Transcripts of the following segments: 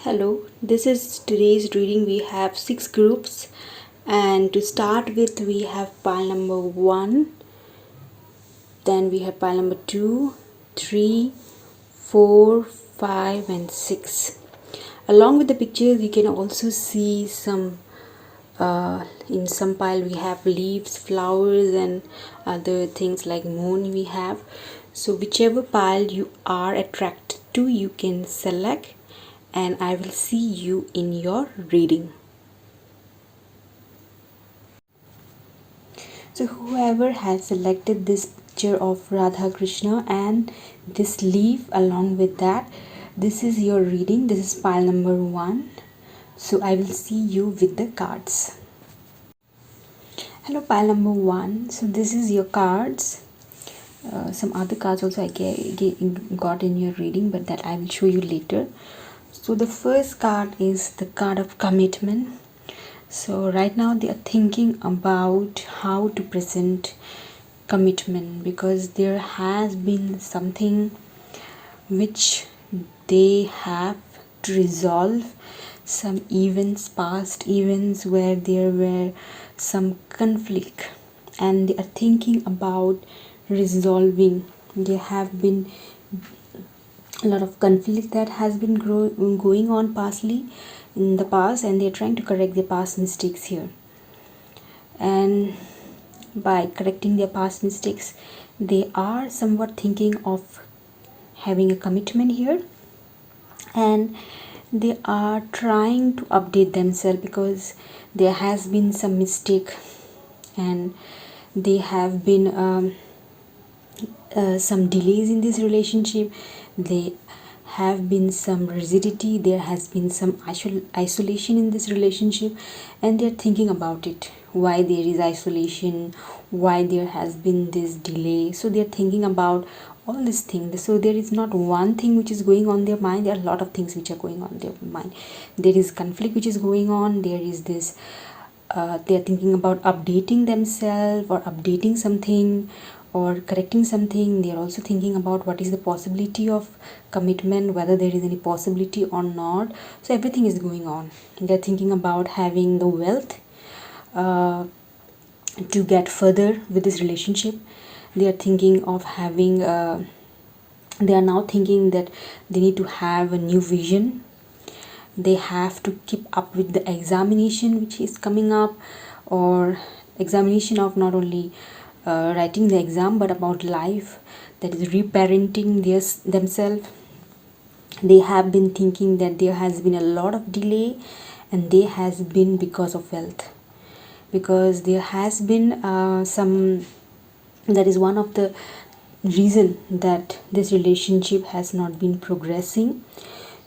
Hello, this is today's reading. We have 6 groups, and to start with, we have pile number 1, then we have pile number 2, 3, 4, 5, and 6. Along with the pictures, you can also see some in some pile we have leaves, flowers, and other things like moon we have. So whichever pile you are attracted to, you can select, and I will see you in your reading. So whoever has selected this picture of Radha Krishna and this leaf along with that, this is your reading. This is pile number 1. So I will see you with the cards. Hello, pile number 1. So this is your cards. Some other cards also I got in your reading, but that I will show you later. So the first card is the card of commitment. So right now they are thinking about how to present commitment, because there has been something which they have to resolve, some events, past events where there were some conflict, and they are thinking about resolving. There have been a lot of conflict that has been going on pastly in the past, and they're trying to correct their past mistakes here. And by correcting their past mistakes, they are somewhat thinking of having a commitment here, and they are trying to update themselves because there has been some mistake, and they have been some delays in this relationship. They have been some rigidity, there has been some isolation in this relationship, and they're thinking about it, why there is isolation, why there has been this delay. So they're thinking about all these things. So there is not one thing which is going on their mind, there are a lot of things which are going on their mind. There is conflict which is going on, there is this they're thinking about updating themselves or updating something or correcting something. They're also thinking about what is the possibility of commitment, whether there is any possibility or not. So everything is going on. They're thinking about having the wealth to get further with this relationship. They are thinking of having they are now thinking that they need to have a new vision. They have to keep up with the examination which is coming up, or examination of not only writing the exam but about life, that is reparenting themselves. They have been thinking that there has been a lot of delay, and they has been because of wealth, because there has been some, that is one of the reason that this relationship has not been progressing.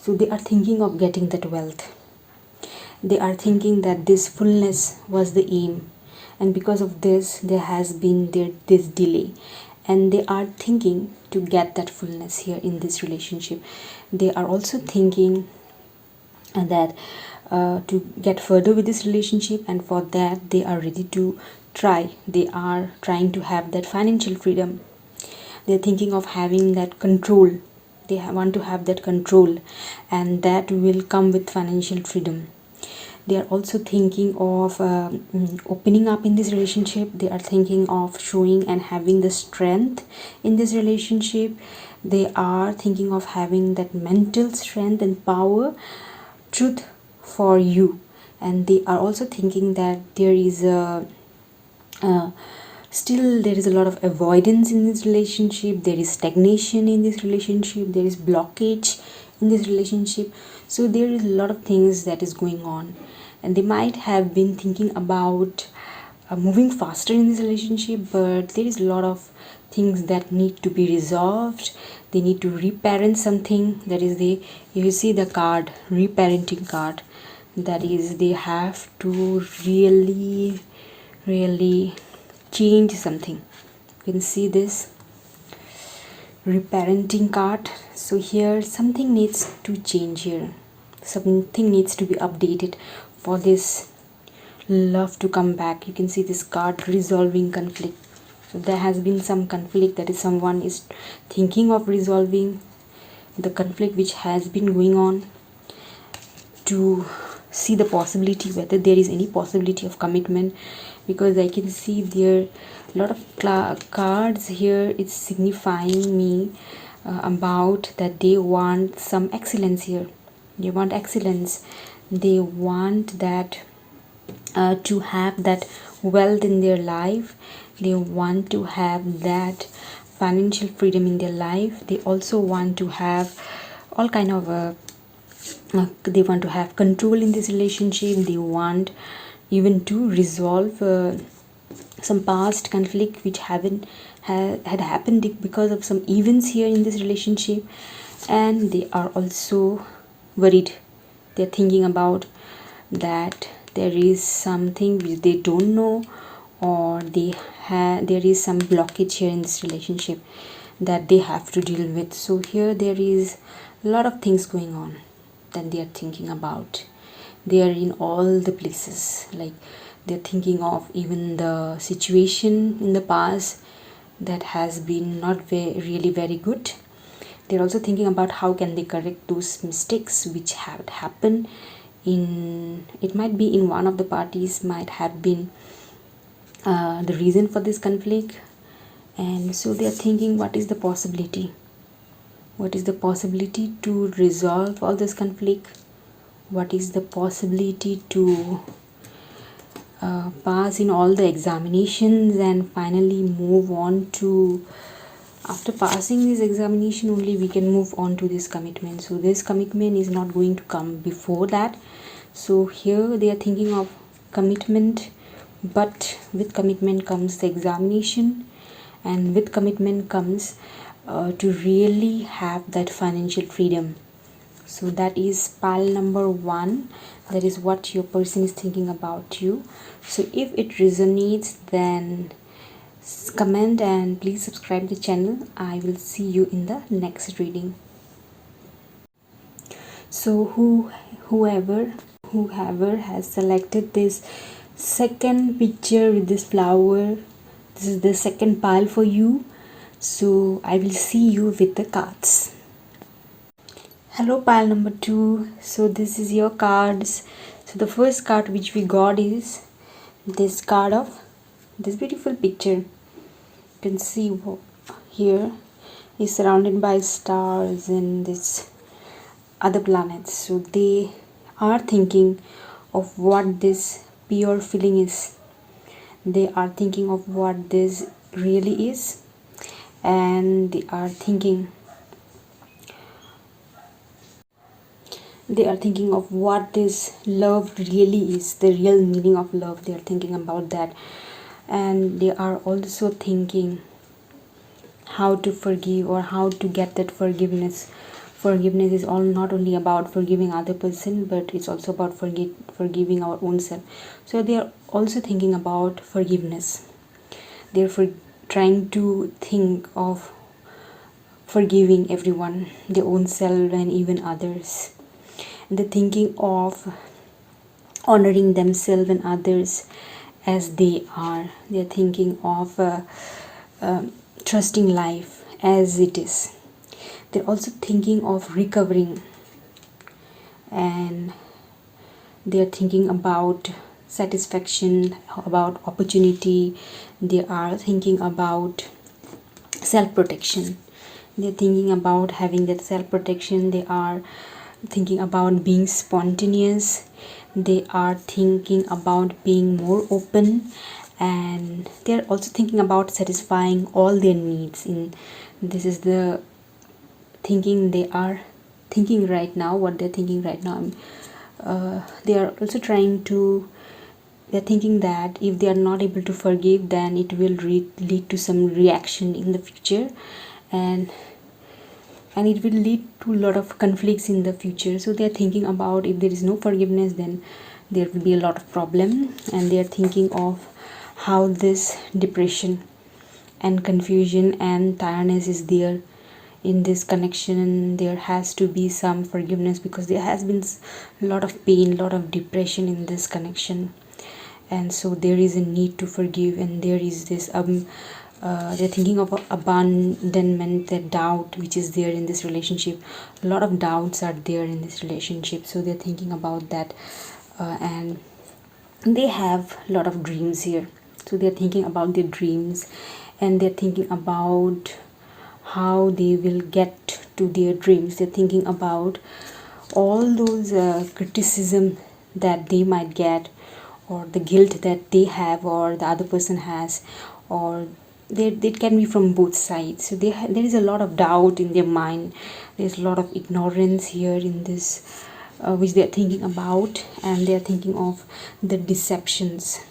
So they are thinking of getting that wealth. They are thinking that this fullness was the aim, and because of this there has been this delay, and they are thinking to get that fullness here in this relationship. They are also thinking that to get further with this relationship, and for that they are ready to try. They are trying to have that financial freedom. They're thinking of having that control. They want to have that control, and that will come with financial freedom. They are also thinking of opening up in this relationship. They are thinking of showing and having the strength in this relationship. They are thinking of having that mental strength and power, truth for you. And they are also thinking that there is a still there is a lot of avoidance in this relationship. There is stagnation in this relationship. There is blockage in this relationship. So there is a lot of things that is going on, and they might have been thinking about moving faster in this relationship, but there is a lot of things that need to be resolved. They need to reparent something. That is, you see the card, reparenting card, that is, they have to really change something. You can see this reparenting card. So here something needs to change here, something needs to be updated for this love to come back. You can see this card, resolving conflict. So there has been some conflict, that is, someone is thinking of resolving the conflict which has been going on. to see the possibility, whether there is any possibility of commitment, because I can see there a lot of cards here. It's signifying me about that they want some excellence here. They want excellence. They want that to have that wealth in their life. They want to have that financial freedom in their life. They also want to have all kind of they want to have control in this relationship. They want even to resolve some past conflict which had happened because of some events here in this relationship. And they are also worried. They're thinking about that there is something which they don't know, or there is some blockage here in this relationship that they have to deal with. So here there is a lot of things going on that they are thinking about. They are in all the places, like they're thinking of even the situation in the past that has been not really very good. They're also thinking about how can they correct those mistakes which have happened in, it might be in one of the parties, might have been the reason for this conflict. And so they are thinking, what is the possibility? What is the possibility to resolve all this conflict? What is the possibility to pass in all the examinations and finally move on to, after passing this examination only we can move on to this commitment. So this commitment is not going to come before that. So here they are thinking of commitment, but with commitment comes the examination, and with commitment comes to really have that financial freedom. So that is pile number 1. That is what your person is thinking about you. So if it resonates, then comment and please subscribe the channel. I will see you in the next reading. So whoever has selected this second picture with this flower, this is the second pile for you. So I will see you with the cards. Hello pile number 2. So this is your cards. So the first card which we got is this card of this beautiful picture. You can see here is surrounded by stars and this other planets. So they are thinking of what this pure feeling is. They are thinking of what this really is, and they are thinking of what this love really is, the real meaning of love. They are thinking about that, and they are also thinking how to forgive or how to get that forgiveness. Forgiveness is all not only about forgiving other person, but it's also about forgiving our own self. So they are also thinking about forgiveness. They're trying to think of forgiving everyone, their own self and even others. They're thinking of honoring themselves and others as they are. They're thinking of trusting life as it is. They're also thinking of recovering, and they're thinking about satisfaction, about opportunity. They are thinking about self-protection. They're thinking about having that self-protection. They are thinking about being spontaneous. They are thinking about being more open, and they're also thinking about satisfying all their needs. This is the thinking they are thinking right now, what they're thinking right now. They are also they're thinking that if they are not able to forgive, then it will lead to some reaction in the future, and it will lead to a lot of conflicts in the future. So they are thinking about if there is no forgiveness, then there will be a lot of problem, and they are thinking of how this depression and confusion and tiredness is there in this connection. There has to be some forgiveness because there has been a lot of pain, a lot of depression in this connection, and so there is a need to forgive, and there is this they're thinking of abandonment, the doubt which is there in this relationship. A lot of doubts are there in this relationship, so they're thinking about that. And they have a lot of dreams here, so they're thinking about their dreams, and they're thinking about how they will get to their dreams. They're thinking about all those criticism that they might get, or the guilt that they have or the other person has, or it can be from both sides. So there is a lot of doubt in their mind. There's a lot of ignorance here in this, which they're thinking about, and they're thinking of the deceptions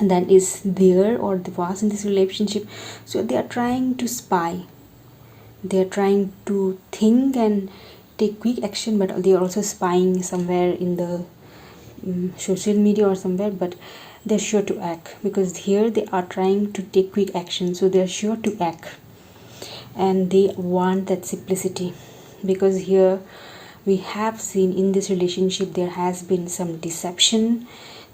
that is there or there was in this relationship. So they are trying to spy, they are trying to think and take quick action, but they are also spying somewhere in the social media or somewhere, but they're sure to act, because here they are trying to take quick action, so they're sure to act, and they want that simplicity. Because here we have seen in this relationship there has been some deception,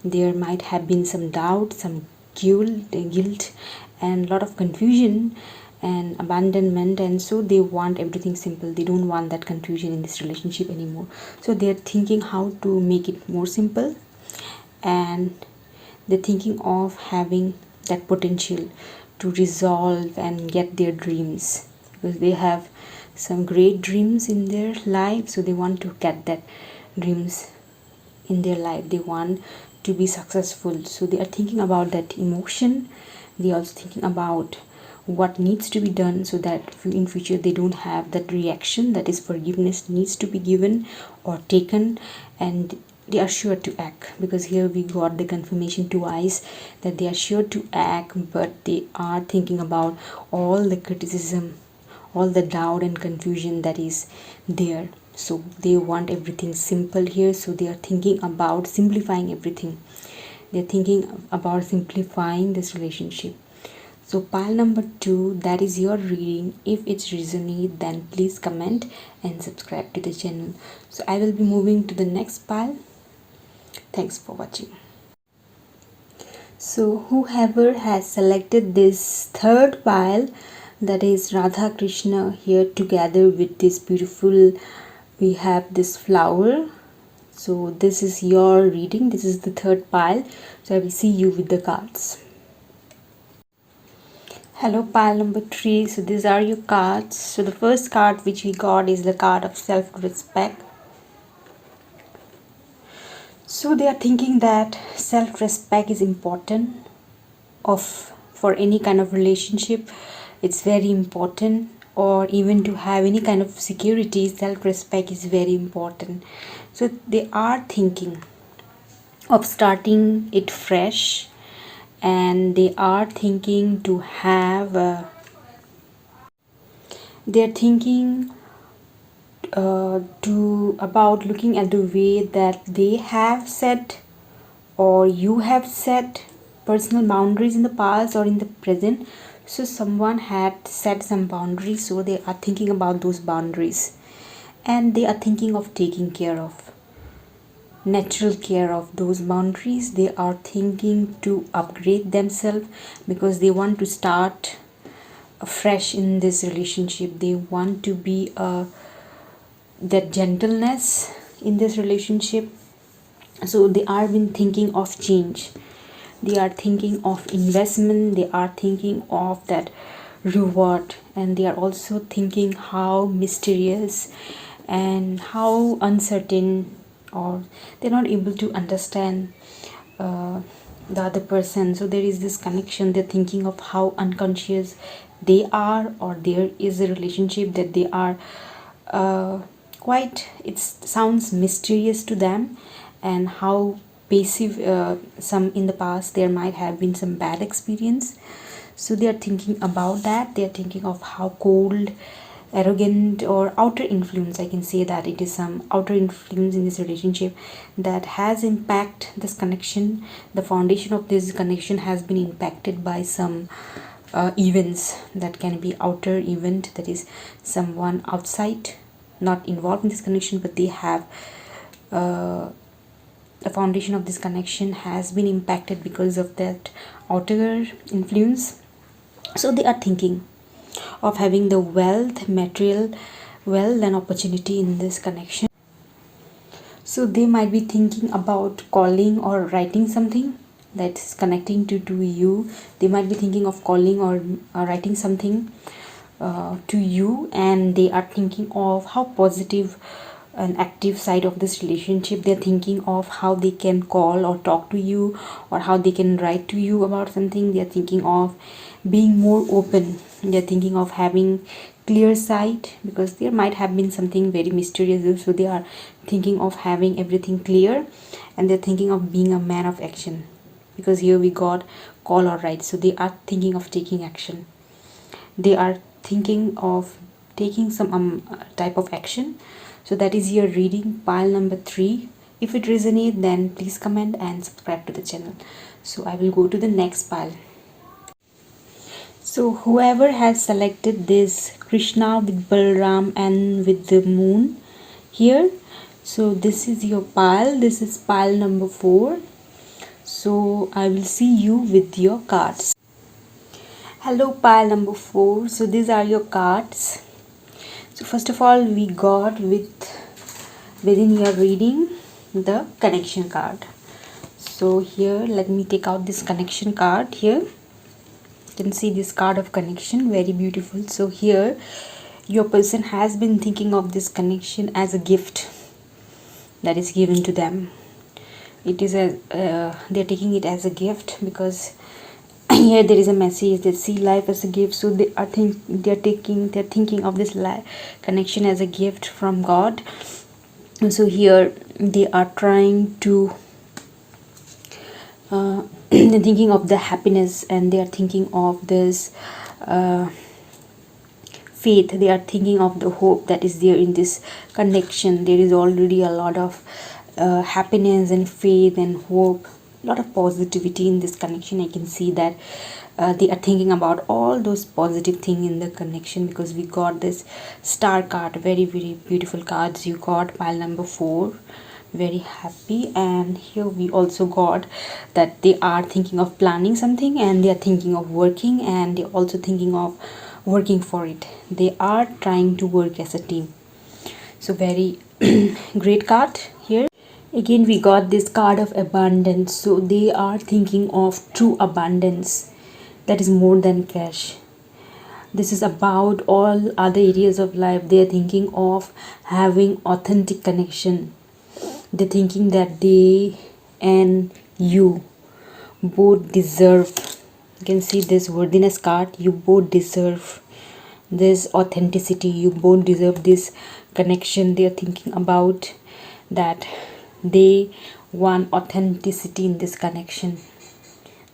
there might have been some doubt, some guilt, and a lot of confusion and abandonment, and so they want everything simple. They don't want that confusion in this relationship anymore, so they're thinking how to make it more simple, and they're thinking of having that potential to resolve and get their dreams, because they have some great dreams in their life, so they want to get that dreams in their life. They want to be successful, so they are thinking about that emotion. They are also thinking about what needs to be done, so that in future they don't have that reaction, that is forgiveness needs to be given or taken, and they are sure to act. Because here we got the confirmation twice that they are sure to act, but they are thinking about all the criticism, all the doubt and confusion that is there. So they want everything simple here, so they are thinking about simplifying everything. They're thinking about simplifying this relationship. So pile number 2, that is your reading. If it's resonate, then please comment and subscribe to the channel. So I will be moving to the next pile. Thanks for watching. So whoever has selected this third pile, that is Radha Krishna here together with this beautiful, we have this flower. So this is your reading. This is the third pile. So I will see you with the cards. Hello, pile number 3. So these are your cards. So the first card which we got is the card of self-respect. So they are thinking that self-respect is important for any kind of relationship. It's very important, or even to have any kind of security, self-respect is very important. So they are thinking of starting it fresh, and they are thinking to have they're thinking about looking at the way that they have set, or you have set personal boundaries in the past or in the present. So someone had set some boundaries, so they are thinking about those boundaries, and they are thinking of taking care of natural care of those boundaries. They are thinking to upgrade themselves, because they want to start fresh in this relationship. They want to be that gentleness in this relationship. So they are been thinking of change, they are thinking of investment, they are thinking of that reward, and they are also thinking how mysterious and how uncertain, or they're not able to understand the other person. So there is this connection. They're thinking of how unconscious they are, or there is a relationship that they are quite, it sounds mysterious to them, and how passive, some in the past there might have been some bad experience. So they are thinking about that. They are thinking of how cold, arrogant, or outer influence, I can say that it is some outer influence in this relationship that has impact this connection. The foundation of this connection has been impacted by some events, that can be outer event, that is someone outside not involved in this connection, but they have the foundation of this connection has been impacted because of that outer influence. So they are thinking of having the wealth, material wealth and opportunity in this connection. So they might be thinking about calling or writing something that's connecting to you. They might be thinking of calling or writing something to you, and they are thinking of how positive and active side of this relationship. They're thinking of how they can call or talk to you, or how they can write to you about something. They're thinking of being more open. They're thinking of having clear sight, because there might have been something very mysterious, so they are thinking of having everything clear, and they're thinking of being a man of action, because here we got call or write. So they are thinking of taking action. They are thinking of taking some type of action. So that is your reading, pile number 3. If it resonates, then please comment and subscribe to the channel. So I will go to the next pile. So whoever has selected this Krishna with Balram and with the moon here, so this is your pile. This is pile number 4. So I will see you with your cards. Hello pile number 4. So these are your cards. So first of all, we got within your reading the connection card. So here, let me take out this connection card. Here you can see this card of connection, very beautiful. So here your person has been thinking of this connection as a gift that is given to them. It is a they're taking it as a gift, because here there is a message that see life as a gift. So they're thinking of this connection as a gift from God. And so here they are trying to they're thinking of the happiness, and they are thinking of this faith. They are thinking of the hope that is there in this connection. There is already a lot of happiness and faith and hope, a lot of positivity in this connection. I can see that they are thinking about all those positive things in the connection, because we got this star card, very beautiful cards. You got pile number 4, very happy. And here we also got that they are thinking of planning something, and they are thinking of working, and they're also thinking of working for it. They are trying to work as a team. So very great card here. Again we got this card of abundance. So they are thinking of true abundance that is more than cash. This is about all other areas of life. They are thinking of having authentic connection. They're thinking that they and you both deserve, you can see this worthiness card, you both deserve this authenticity, you both deserve this connection. They are thinking about that they want authenticity in this connection.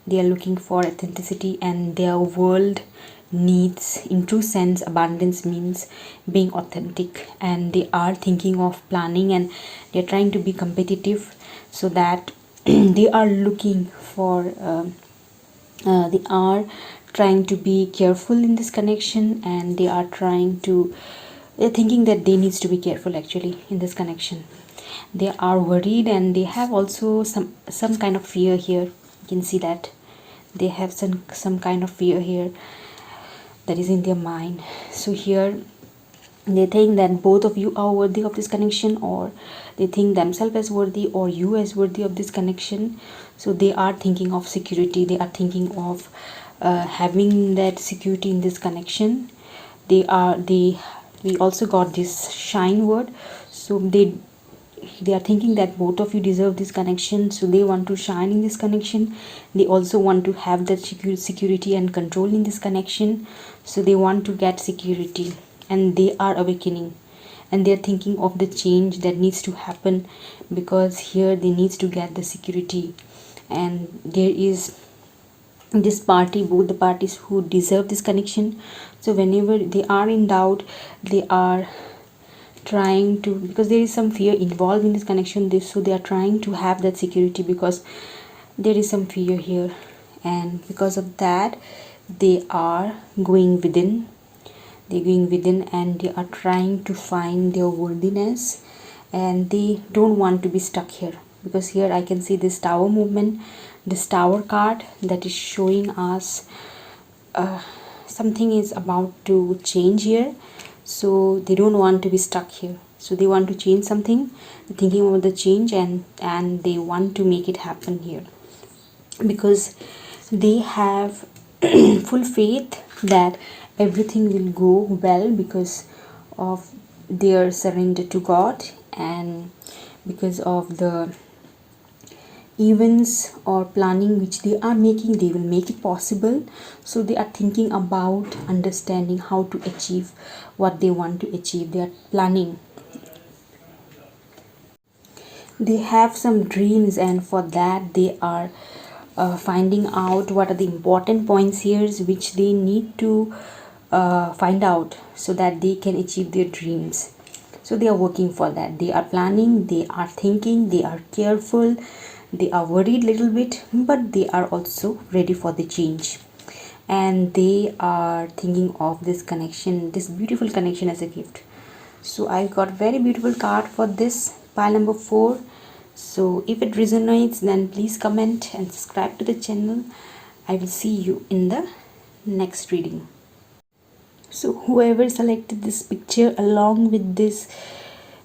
They are looking for authenticity, and their world needs, in true sense, abundance means being authentic. And they are thinking of planning, and they're trying to be competitive, so that they are looking for they are trying to be careful in this connection, and they're thinking that they needs to be careful actually in this connection. They are worried, and they have also some kind of fear here. You can see that they have some kind of fear here that is in their mind. So here they think that both of you are worthy of this connection, or they think themselves as worthy, or you as worthy of this connection. So they are thinking of security. They are thinking of having that security in this connection. We also got this shine word. So they are thinking that both of you deserve this connection, so they want to shine in this connection. They also want to have that security and control in this connection. So they want to get security, and they are awakening, and they're thinking of the change that needs to happen, because here they needs to get the security. And there is this party, both the parties who deserve this connection. So whenever they are in doubt, they are trying to, because there is some fear involved in this connection, so they are trying to have that security, because there is some fear here. And because of that, they are going within. And they are trying to find their worthiness, and they don't want to be stuck here, because here I can see this tower movement, this tower card that is showing us something is about to change here, so they don't want to be stuck here, so they want to change something. They're thinking about the change, and they want to make it happen here, because they have full faith that everything will go well because of their surrender to God, and because of the events or planning which they are making, they will make it possible. So they are thinking about understanding how to achieve what they want to achieve. They are planning, they have some dreams, and for that they are finding out what are the important points here which they need to find out so that they can achieve their dreams. So they are working for that, they are planning, they are thinking, they are careful, they are worried little bit, but they are also ready for the change, and they are thinking of this connection, this beautiful connection, as a gift. So I got very beautiful card for this pile number 4. So if it resonates, then please comment and subscribe to the channel. I will see you in the next reading. So whoever selected this picture along with this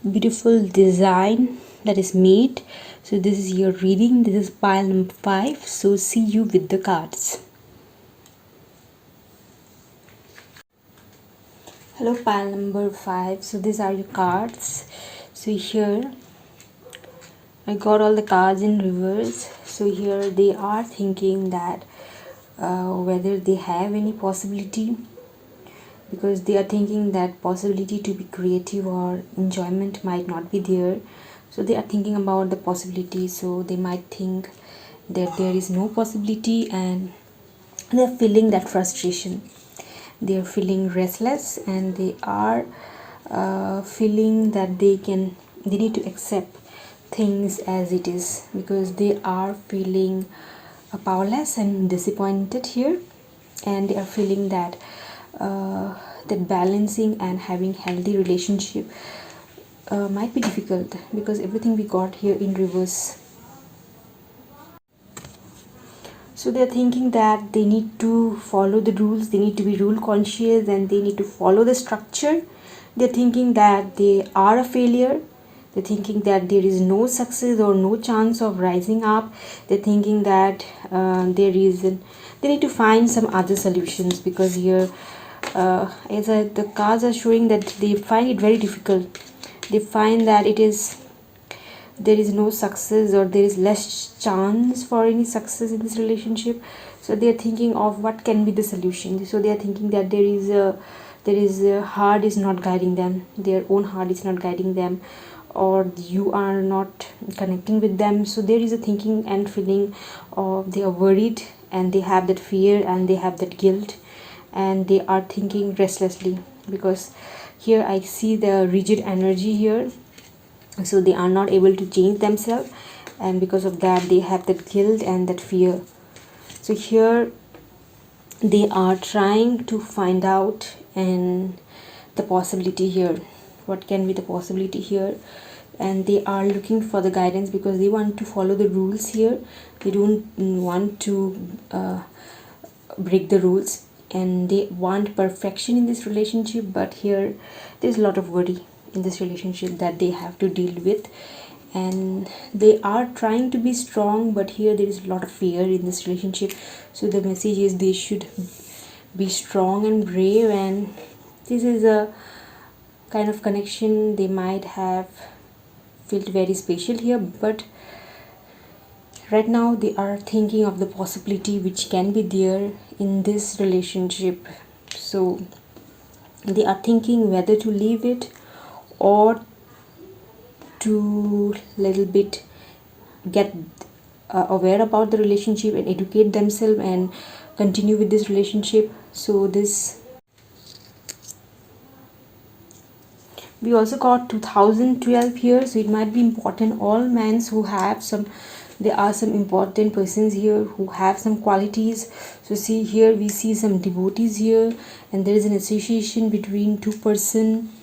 beautiful design that is made, so this is your reading. This is pile number 5. So see you with the cards. Hello pile number 5. So these are your cards. So here I got all the cards in reverse. So here they are thinking that whether they have any possibility, because they are thinking that possibility to be creative or enjoyment might not be there. So they are thinking about the possibility, so they might think that there is no possibility, and they are feeling that frustration, they are feeling restless, and they are feeling that they need to accept things as it is, because they are feeling powerless and disappointed here, and they are feeling that that balancing and having healthy relationship might be difficult, because everything we got here in reverse. So they're thinking that they need to follow the rules, they need to be rule conscious, and they need to follow the structure. They're thinking that they are a failure. They're thinking that there is no success or no chance of rising up. They're thinking that they need to find some other solutions, because here the cards are showing that they find it very difficult. They find that there is no success, or there is less chance for any success in this relationship. So they are thinking of what can be the solution. So they are thinking that there is a heart is not guiding them, their own heart is not guiding them, or you are not connecting with them. So there is a thinking and feeling of they are worried, and they have that fear, and they have that guilt, and they are thinking restlessly, because here I see the rigid energy here. So they are not able to change themselves, and because of that they have that guilt and that fear. So here they are trying to find out and the possibility here, what can be the possibility here, and they are looking for the guidance, because they want to follow the rules here. They don't want to break the rules, and they want perfection in this relationship. But here there's a lot of worry in this relationship that they have to deal with, and they are trying to be strong, but here there is a lot of fear in this relationship. So the message is they should be strong and brave, and this is a kind of connection they might have felt very special here. But right now they are thinking of the possibility which can be there in this relationship. So they are thinking whether to leave it, or to little bit get aware about the relationship and educate themselves and continue with this relationship. So this, we also got 2012 here, so it might be important. All men who have some, there are some important persons here who have some qualities. So see here we see some devotees here, and there is an association between two person,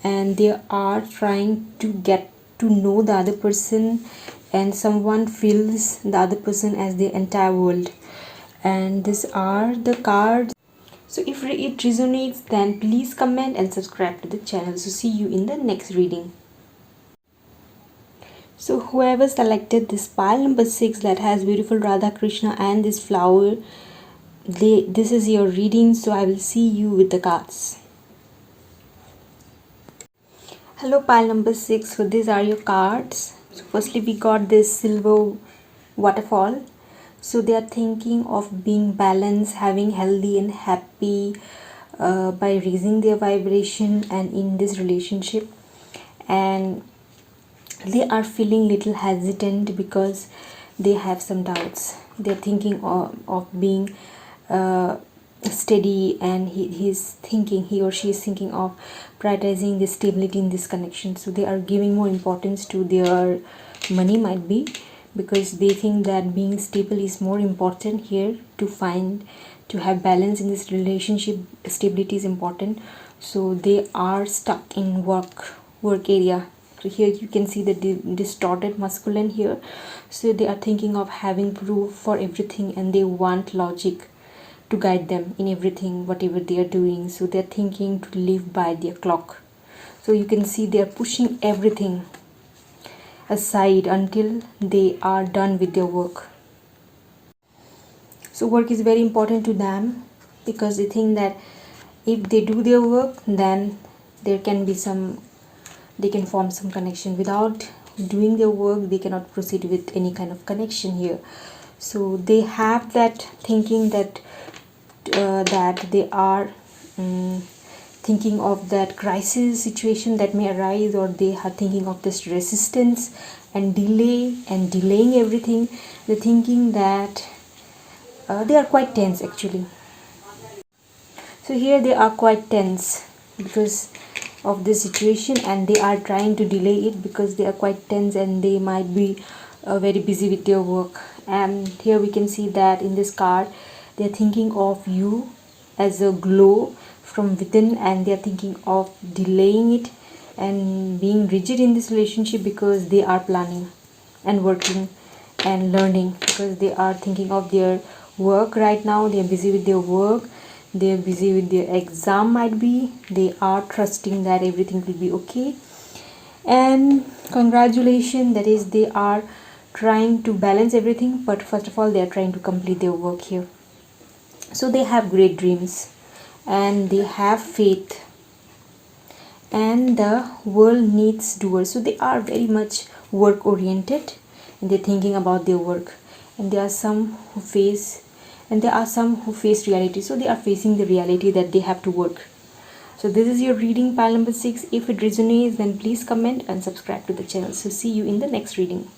and they are trying to get to know the other person, and someone feels the other person as the entire world. And these are the cards. So if it resonates, then please comment and subscribe to the channel. So see you in the next reading. So whoever selected this pile number 6 that has beautiful Radha Krishna and this flower, this is your reading. So I will see you with the cards. Hello pile number 6. So these are your cards. So firstly we got this silver waterfall. So they are thinking of being balanced, having healthy and happy by raising their vibration and in this relationship. And they are feeling little hesitant because they have some doubts. They're thinking of being steady, and he or she is thinking of prioritizing the stability in this connection. So they are giving more importance to their money, might be because they think that being stable is more important here. To have balance in this relationship, stability is important. So they are stuck in work area. So here you can see the distorted masculine here. So they are thinking of having proof for everything, and they want logic to guide them in everything whatever they are doing. So they're thinking to live by their clock. So you can see they are pushing everything aside until they are done with their work. So work is very important to them because they think that if they do their work, then there can be they can form some connection. Without doing their work, they cannot proceed with any kind of connection here. So they have that thinking that they are thinking of that crisis situation that may arise, or they are thinking of this resistance and delaying everything. They're thinking that they are quite tense actually. So here they are quite tense because of this situation, and they are trying to delay it because they are quite tense and they might be very busy with their work. And here we can see that in this card they are thinking of you as a glow from within, and they are thinking of delaying it and being rigid in this relationship because they are planning and working and learning, because they are thinking of their work right now. They are busy with their work, they are busy with their exam, might be they are trusting that everything will be okay. And congratulations, that is, they are trying to balance everything, but first of all they are trying to complete their work here. So they have great dreams and they have faith, and the world needs doers. So they are very much work oriented, and they're thinking about their work. And there are some who face reality. So they are facing the reality that they have to work. So this is your reading, pile number 6. If it resonates, then please comment and subscribe to the channel. So see you in the next reading.